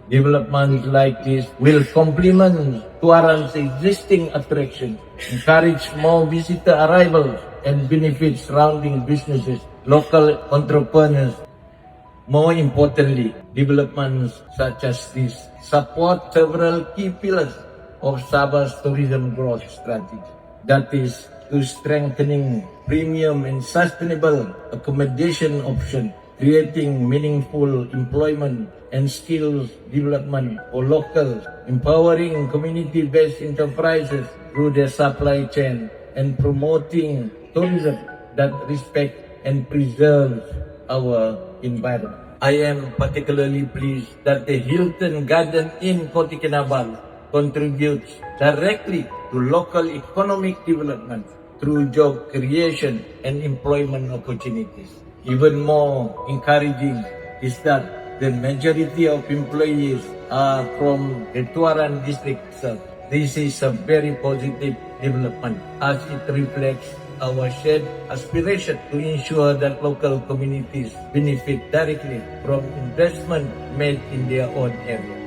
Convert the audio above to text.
Development like this will complement Tuaran's existing attraction, encourage more visitor arrivals, and benefit surrounding businesses, local entrepreneurs. More importantly, developments such as this support several key pillars of Sabah's tourism growth strategy. That is, to strengthening premium and sustainable accommodation options, creating meaningful employment and skills development for locals, empowering community-based enterprises through their supply chain, and promoting tourism that respects and preserves our environment. I am particularly pleased that the Hilton Garden Inn Kota Kinabalu contributes directly to local economic development through job creation and employment opportunities. Even more encouraging is that the majority of employees are from the Tuaran district itself. This is a very positive development as it reflects our shared aspiration to ensure that local communities benefit directly from investment made in their own area.